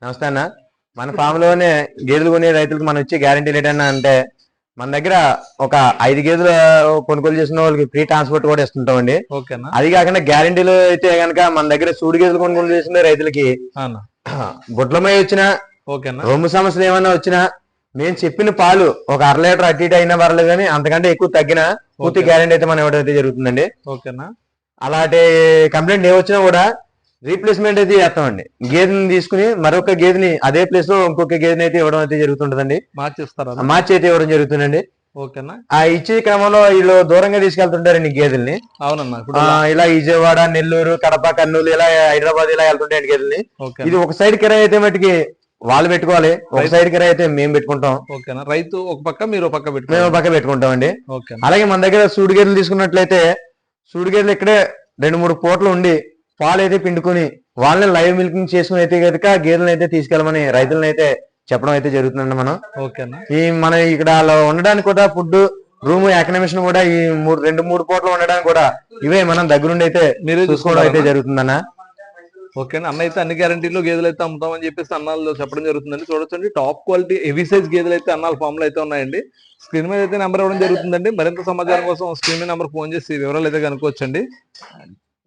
నమస్తే అన్న. మన ఫామ్ లోనే గేదెలు కొనే రైతులకు మనం ఇచ్చే గ్యారంటీ ఏంటన్నా అంటే మన దగ్గర ఒక 5 గేదెలు కొనుగోలు చేసిన వాళ్ళకి ఫ్రీ ట్రాన్స్పోర్ట్ కూడా ఇస్తుంటామండి. ఓకేనా. అది కాకుండా గ్యారంటీలు అయితే కనుక మన దగ్గర సూడి గేదెలు కొనుగోలు చేసిన రైతులకి బుడ్లమై వచ్చినా రొమ్ము సమస్యలు ఏమైనా వచ్చినా మేము చెప్పిన పాలు ఒక 1/2 లీటర్ అటు ఇటు అయినా పర్లేదు కానీ అంతకంటే ఎక్కువ తగ్గినా పూర్తి గ్యారంటీ అయితే మనం ఇవ్వడం అయితే జరుగుతుందండి. ఓకేనా. అలాంటి కంప్లైంట్ ఏ వచ్చినా కూడా రీప్లేస్మెంట్ అయితే చేస్తామండి. గేదెని తీసుకుని మరొక గేదెని అదే ప్లేస్ లో ఇంకొక గేదెని అయితే ఇవ్వడం అయితే జరుగుతుంటదండి. మార్చి అయితే ఇవ్వడం జరుగుతుందండి. ఓకేనా. ఆ ఇచ్చే క్రమంలో వీళ్ళు దూరంగా తీసుకెళ్తుంటారండి గేదెల్ని. అవునన్నా. ఇలా విజయవాడ, నెల్లూరు, కడప, కర్నూలు, ఇలా హైదరాబాద్ ఇలా వెళ్తుంటాయండి గేదెల్ని. ఇది ఒక సైడ్ కిరాయి అయితే మటుకి వాళ్ళు పెట్టుకోవాలి, ఒక సైడ్ కిరాయి అయితే మేము పెట్టుకుంటాం. ఓకేనా. రైతు ఒక పక్క, మీరు ఒక పక్క మేము ఒక పక్క పెట్టుకుంటాం అండి. అలాగే మన దగ్గర సూడి గేదెలు తీసుకున్నట్లయితే సూడి గేదెలు ఇక్కడే 2-3 పూటలు ఉండి పాలు అయితే పిండుకొని వాళ్ళని లైవ్ మిల్కింగ్ చేసుకుని అయితే కనుక గేదెలను అయితే తీసుకెళ్ళమని రైతులను అయితే చెప్పడం అయితే జరుగుతుందండి. మనం మన ఇక్కడ ఉండడానికి కూడా ఫుడ్, రూమ్, ఎకనమిషన్ కూడా ఈ 2-3 పూటలు ఉండడానికి కూడా ఇవే మనం దగ్గరుండి అయితే మీరు చూసుకోవడం అయితే జరుగుతుందన్న. ఓకేనా. అన్న అయితే అన్ని గ్యారంటీలో గేదెలు అయితే అమ్ముతామని చెప్పేసి అన్నాళ్ళు చెప్పడం జరుగుతుందండి. చూడొచ్చండి, టాప్ క్వాలిటీ హెవీ సైజ్ గేదెలు అయితే అన్నాల ఫామ్ లో అయితే ఉన్నాయండి. స్క్రీన్ మీద అయితే నెంబర్ ఇవ్వడం జరుగుతుందండి. మరింత సమాచారం కోసం స్క్రీన్ మీద నెంబర్ ఫోన్ చేసి వివరాలు అయితే కనుక్కోవచ్చండి.